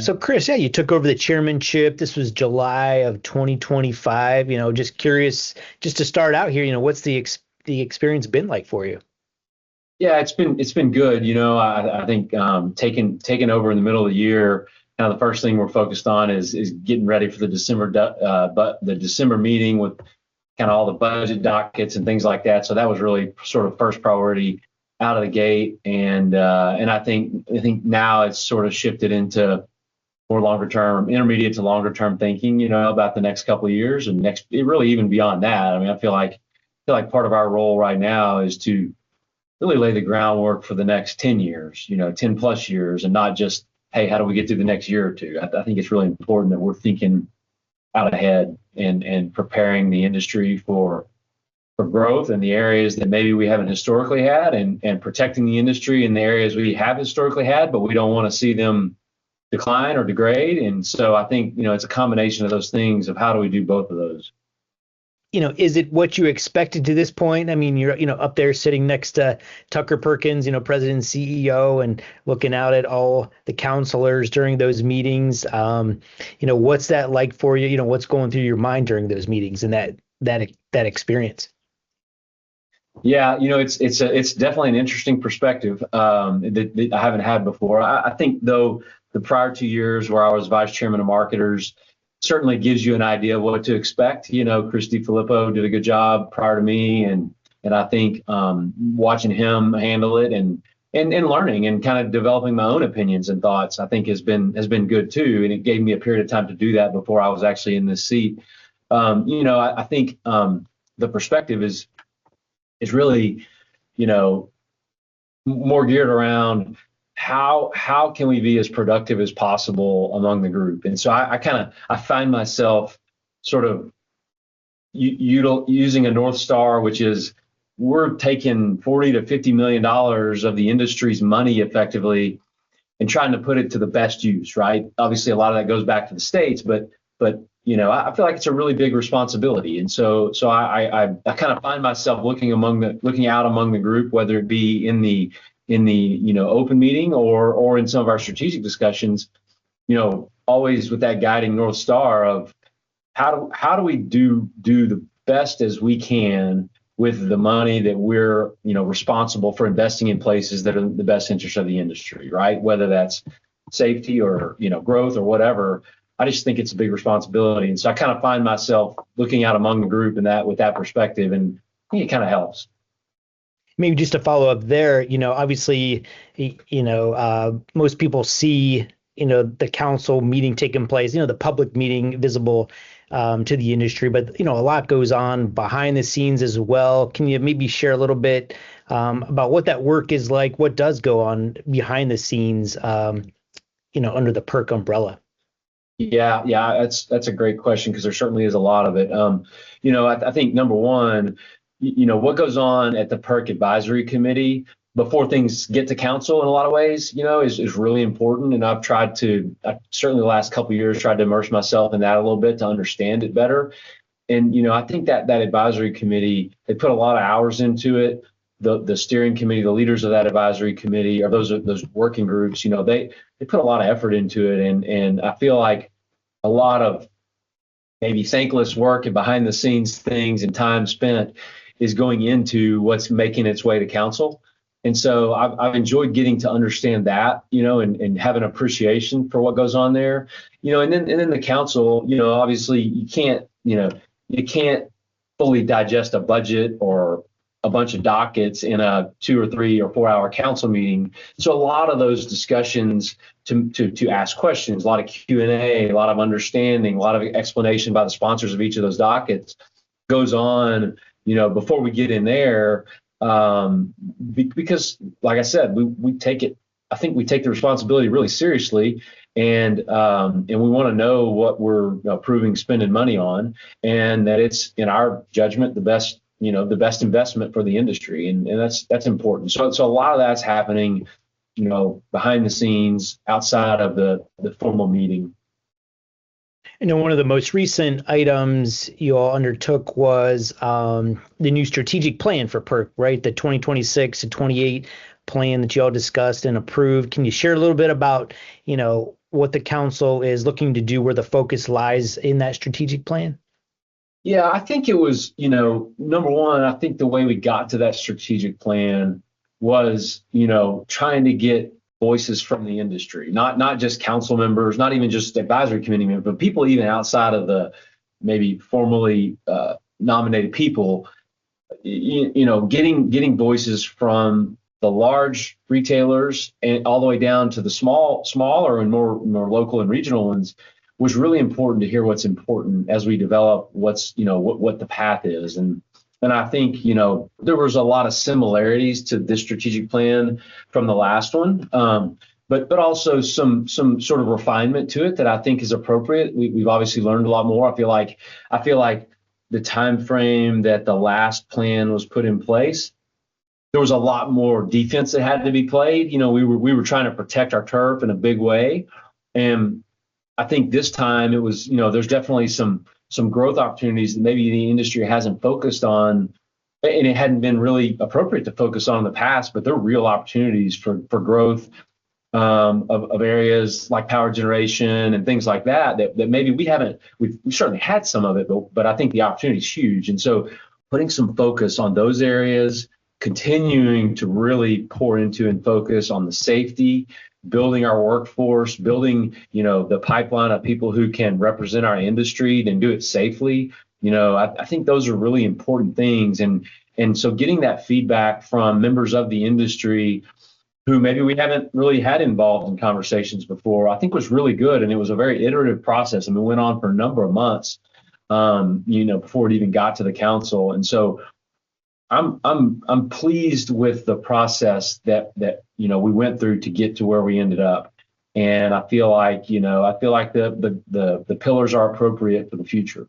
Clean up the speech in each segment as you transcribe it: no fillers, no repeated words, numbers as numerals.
So Chris, yeah, you took over the chairmanship. This was July of 2025. Just curious, just to start out here, what's the experience been like for you? Yeah, it's been good. I think taking over in the middle of the year, kind of the first thing we're focused on is getting ready for the but the December meeting with kind of all the budget dockets and things like that. So that was really sort of first priority out of the gate, and I think now it's sort of shifted into more longer term, intermediate to longer term thinking, about the next couple of years and really even beyond that. I mean, I feel like part of our role right now is to really lay the groundwork for the next 10 years, 10 plus years, and not just, hey, how do we get through the next year or two? I think it's really important that we're thinking out ahead and preparing the industry for growth in the areas that maybe we haven't historically had, and protecting the industry in the areas we have historically had, but we don't want to see them decline or degrade. And so I think, it's a combination of those things of how do we do both of those. Is it what you expected to this point? I mean, you're, up there sitting next to Tucker Perkins, president and CEO, and looking out at all the counselors during those meetings. What's that like for you? What's going through your mind during those meetings and that experience? Yeah, it's definitely an interesting perspective that I haven't had before. I think though the prior 2 years where I was vice chairman of marketers certainly gives you an idea of what to expect. Christy Filippo did a good job prior to me, and I think watching him handle it and learning and kind of developing my own opinions and thoughts, I think has been good too. And it gave me a period of time to do that before I was actually in this seat. I think the perspective is really, more geared around how can we be as productive as possible among the group. And so I find myself sort of using a North Star, which is we're taking $40 to $50 million of the industry's money effectively and trying to put it to the best use, right? Obviously, a lot of that goes back to the states, but I feel like it's a really big responsibility, and so I kind of find myself looking out among the group, whether it be in the open meeting or in some of our strategic discussions, always with that guiding North Star of how do we do the best as we can with the money that we're responsible for investing in places that are in the best interest of the industry, right? Whether that's safety or growth or whatever. I just think it's a big responsibility. And so I kind of find myself looking out among the group with that perspective, and I think it kind of helps. Maybe just to follow up there, obviously, most people see, the council meeting taking place, the public meeting visible to the industry, but, a lot goes on behind the scenes as well. Can you maybe share a little bit about what that work is like? What does go on behind the scenes, under the PERC umbrella? Yeah, that's a great question because there certainly is a lot of it. I think number one, what goes on at the PERC advisory committee before things get to council in a lot of ways, is really important. And I've certainly the last couple of years tried to immerse myself in that a little bit to understand it better. And I think that advisory committee, they put a lot of hours into it. The steering committee, the leaders of that advisory committee, or those working groups, they put a lot of effort into it, and I feel like a lot of maybe thankless work and behind the scenes things and time spent is going into what's making its way to council. And so I've enjoyed getting to understand that, and have an appreciation for what goes on there, and then the council, obviously you can't fully digest a budget or a bunch of dockets in a 2 or 3 or 4 hour council meeting. So a lot of those discussions to ask questions, a lot of Q&A, a lot of understanding, a lot of explanation by the sponsors of each of those dockets goes on, before we get in there, because like I said, I think we take the responsibility really seriously, and we want to know what we're approving spending money on, and that it's, in our judgment, the best investment for the industry. And that's important. So a lot of that's happening, behind the scenes outside of the formal meeting. One of the most recent items you all undertook was the new strategic plan for PERC, right? The 2026 to 28 plan that you all discussed and approved. Can you share a little bit about, what the council is looking to do, where the focus lies in that strategic plan? Yeah, I think it was, number one, I think the way we got to that strategic plan was, trying to get voices from the industry, not just council members, not even just advisory committee members, but people even outside of the maybe formally nominated people, getting voices from the large retailers and all the way down to the smaller and more local and regional ones was really important to hear what's important as we develop what the path is. And I think, there was a lot of similarities to this strategic plan from the last one. But also some sort of refinement to it that I think is appropriate. We've obviously learned a lot more. I feel like the time frame that the last plan was put in place, there was a lot more defense that had to be played. We were trying to protect our turf in a big way, and I think this time it was, there's definitely some growth opportunities that maybe the industry hasn't focused on, and it hadn't been really appropriate to focus on in the past. But there are real opportunities for growth of areas like power generation and things like that maybe we've certainly had some of it, but I think the opportunity is huge. And so putting some focus on those areas, continuing to really pour into and focus on the safety, building our workforce, building, the pipeline of people who can represent our industry and do it safely. I think those are really important things. And so getting that feedback from members of the industry who maybe we haven't really had involved in conversations before, I think was really good. And it was a very iterative process. I mean, it went on for a number of months, before it even got to the council. And so I'm pleased with the process that we went through to get to where we ended up. And I feel like the pillars are appropriate for the future.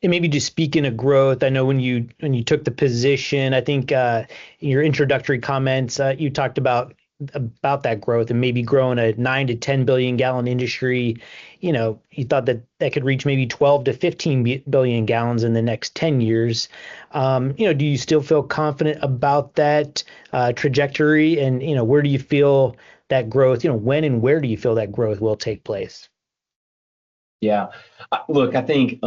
And maybe just speaking of growth, I know when you took the position, I think in your introductory comments, you talked about that growth and maybe growing a 9 to 10 billion gallon industry. You thought that could reach maybe 12 to 15 billion gallons in the next 10 years. Do you still feel confident about that trajectory? And, where do you feel that growth, when and where do you feel that growth will take place? Yeah, look, I think,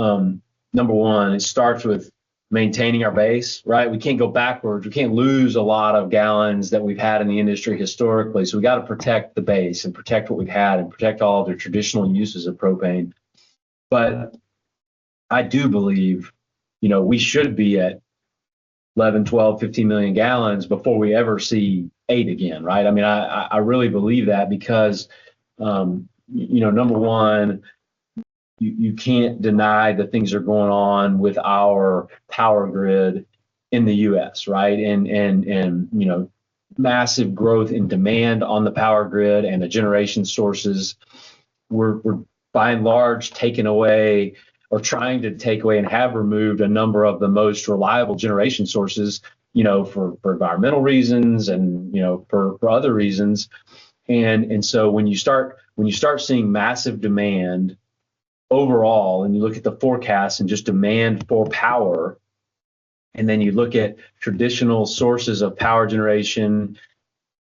number one, it starts with maintaining our base, right? We can't go backwards. We can't lose a lot of gallons that we've had in the industry historically. So we got to protect the base and protect what we've had and protect all of the traditional uses of propane. But I do believe, we should be at 11, 12, 15 million gallons before we ever see 8 again, right? I mean, I really believe that because, number one, you can't deny that things are going on with our power grid in the U.S., right? And massive growth in demand on the power grid and the generation sources. We're by and large taking away or trying to take away and have removed a number of the most reliable generation sources, for environmental reasons and for other reasons. And so when you start seeing massive demand overall, and you look at the forecast and just demand for power, and then you look at traditional sources of power generation,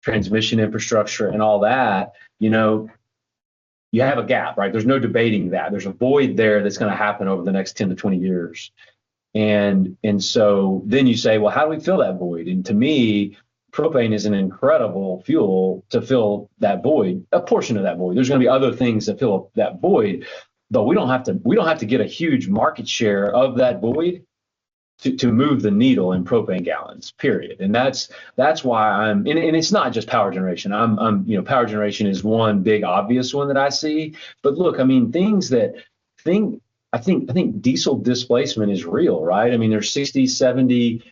transmission infrastructure, and all that, you have a gap, right? There's no debating that. There's a void there that's going to happen over the next 10 to 20 years. And so then you say, well, how do we fill that void? And to me, propane is an incredible fuel to fill that void, a portion of that void. There's going to be other things that fill that void, but we don't have to get a huge market share of that void to move the needle in propane gallons, period. And that's why and it's not just power generation. Power generation is one big obvious one that I see. But look, I mean, I think diesel displacement is real, right? I mean, there's 60, 70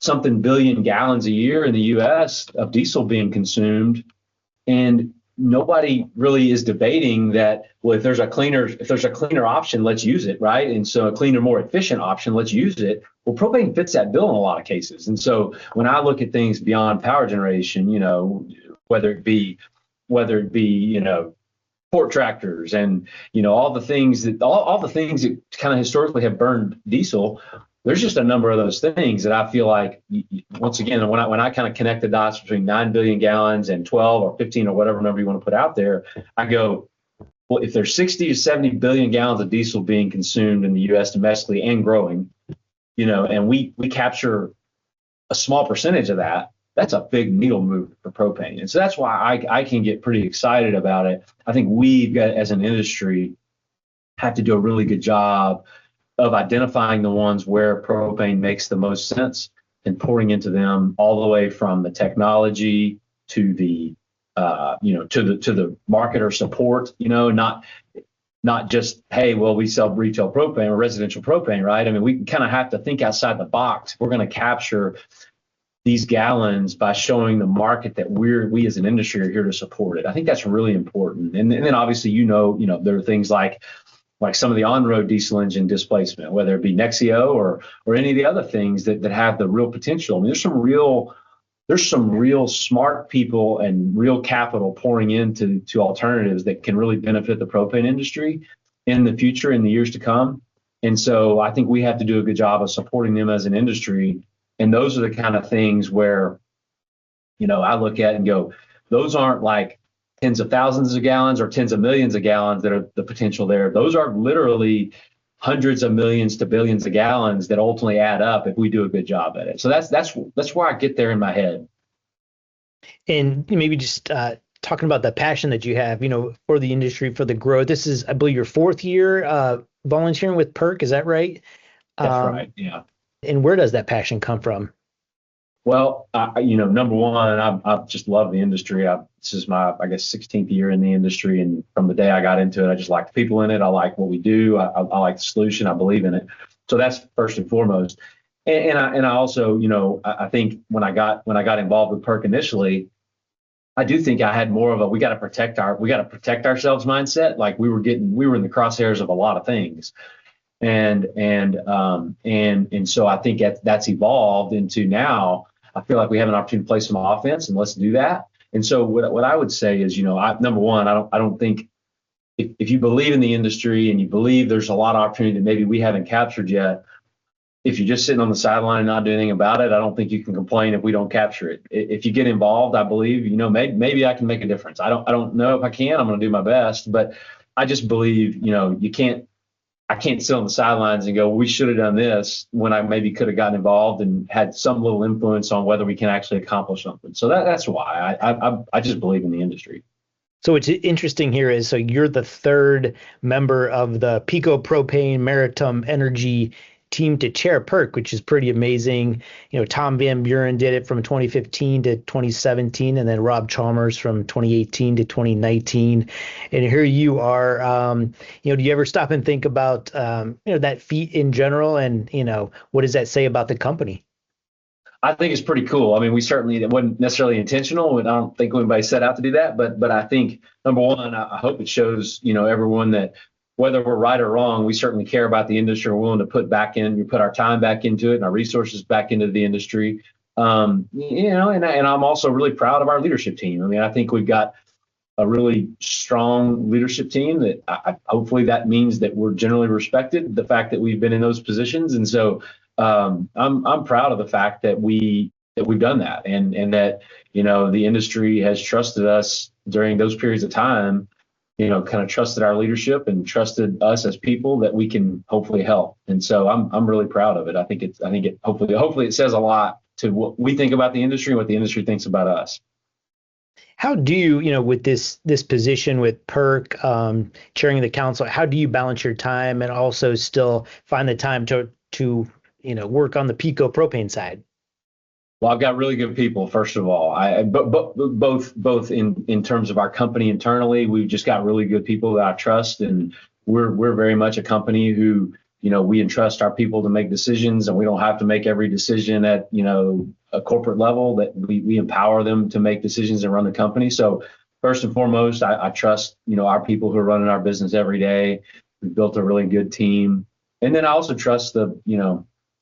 something billion gallons a year in the US of diesel being consumed. And nobody really is debating that, well, if there's a cleaner option, let's use it, right? And so a cleaner, more efficient option, let's use it. Well, propane fits that bill in a lot of cases. And so when I look at things beyond power generation, whether it be port tractors and all the things that kind of historically have burned diesel, there's just a number of those things that I feel like, once again, when I kind of connect the dots between 9 billion gallons and 12 or 15 or whatever number you want to put out there, I go, well, if there's 60 to 70 billion gallons of diesel being consumed in the U.S. domestically and growing, and we capture a small percentage of that, that's a big needle mover for propane. And so that's why I can get pretty excited about it. I think we've got, as an industry, have to do a really good job of identifying the ones where propane makes the most sense and pouring into them, all the way from the technology to the to the marketer support, not just, hey, well, we sell retail propane or residential propane, right? I mean, we kind of have to think outside the box. We're going to capture these gallons by showing the market that we as an industry are here to support it. I think that's really important. And then obviously, there are things like some of the on-road diesel engine displacement, whether it be Nexio or any of the other things that have the real potential. I mean, there's some real smart people and real capital pouring into alternatives that can really benefit the propane industry in the future, in the years to come. And so I think we have to do a good job of supporting them as an industry. And those are the kind of things where, I look at and go, those aren't like tens of thousands of gallons or tens of millions of gallons that are the potential there. Those are literally hundreds of millions to billions of gallons that ultimately add up if we do a good job at it. So that's where I get there in my head. And maybe just talking about the passion that you have, for the industry, for the growth. This is, I believe, your fourth year volunteering with PERC. Is that right? That's right. Yeah. And where does that passion come from? Well, number one, I just love the industry. This is my, I guess, 16th year in the industry. And from the day I got into it, I just like the people in it. I like what we do. I like the solution. I believe in it. So that's first and foremost. And I also, I think when I got involved with PERC initially, I do think I had more of a, we got to protect ourselves mindset. Like we were in the crosshairs of a lot of things. And so I think that's evolved into now. I feel like we have an opportunity to play some offense, and let's do that. And so what I would say is, number one, I don't think if you believe in the industry and you believe there's a lot of opportunity that maybe we haven't captured yet, if you're just sitting on the sideline and not doing anything about it, I don't think you can complain if we don't capture it. If you get involved, I believe, maybe I can make a difference. I don't know if I can. I'm going to do my best, but I just believe, I can't sit on the sidelines and go, we should have done this, when I maybe could have gotten involved and had some little influence on whether we can actually accomplish something. So that's why I just believe in the industry. So what's interesting here is, so you're the third member of the Propane Meritum Energy team to chair PERC, which is pretty amazing. Tom Van Buren did it from 2015 to 2017, and then Rob Chalmers from 2018 to 2019. And here you are. Do you ever stop and think about that feat in general, and what does that say about the company? I think it's pretty cool. I mean, it wasn't necessarily intentional, and I don't think anybody set out to do that. But I think, number one, I hope it shows everyone that, whether we're right or wrong, we certainly care about the industry. We're willing to put our time back into it and our resources back into the industry. And I'm also really proud of our leadership team. I mean, I think we've got a really strong leadership team that hopefully that means that we're generally respected, the fact that we've been in those positions. And so I'm proud of the fact that we've done that, and that, the industry has trusted us during those periods of time, kind of trusted our leadership and trusted us as people that we can hopefully help. And so I'm really proud of it. I think it hopefully it says a lot to what we think about the industry and what the industry thinks about us. How do you, with this position with PERC, chairing the council, how do you balance your time and also still find the time to work on the Pico propane side? Well, I've got really good people, first of all. But both in terms of our company internally, we've just got really good people that I trust, and we're very much a company who, we entrust our people to make decisions, and we don't have to make every decision at a corporate level. That we empower them to make decisions and run the company. So first and foremost, I trust our people who are running our business every day. We've built a really good team, and then I also trust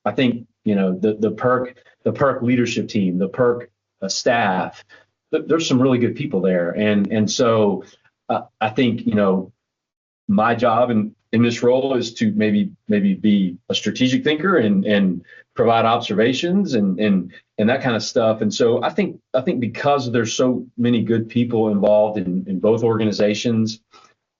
I think the PERC leadership team, the PERC staff. There's some really good people there, and so I think my job in this role is to maybe be a strategic thinker and provide observations and that kind of stuff. And so I think because there's so many good people involved in both organizations,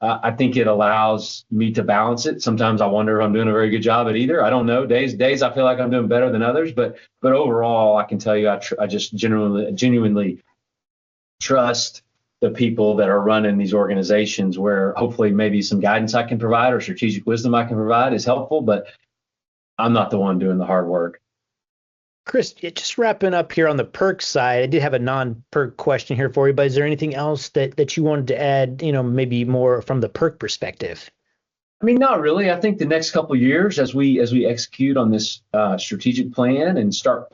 I think it allows me to balance it. Sometimes I wonder if I'm doing a very good job at either. I don't know. Days I feel like I'm doing better than others, but overall, I can tell you I just genuinely trust the people that are running these organizations, where hopefully maybe some guidance I can provide or strategic wisdom I can provide is helpful, but I'm not the one doing the hard work. Chris, just wrapping up here on the PERC side, I did have a non-PERC question here for you, but is there anything else that you wanted to add, maybe more from the PERC perspective? I mean, not really. I think the next couple of years, as we execute on this strategic plan and start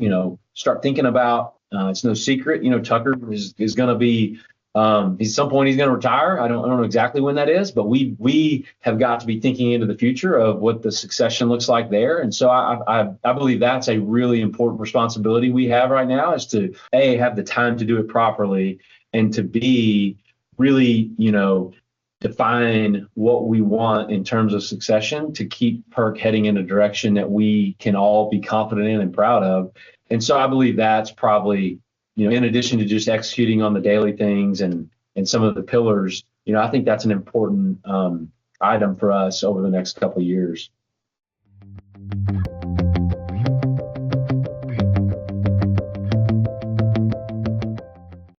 thinking about, it's no secret, Tucker is going to be, at some point he's going to retire. I don't know exactly when that is, but we have got to be thinking into the future of what the succession looks like there. And so I believe that's a really important responsibility we have right now, is to have the time to do it properly, and to be really, define what we want in terms of succession to keep PERC heading in a direction that we can all be confident in and proud of. And so I believe that's probably, in addition to just executing on the daily things and some of the pillars, I think that's an important item for us over the next couple of years.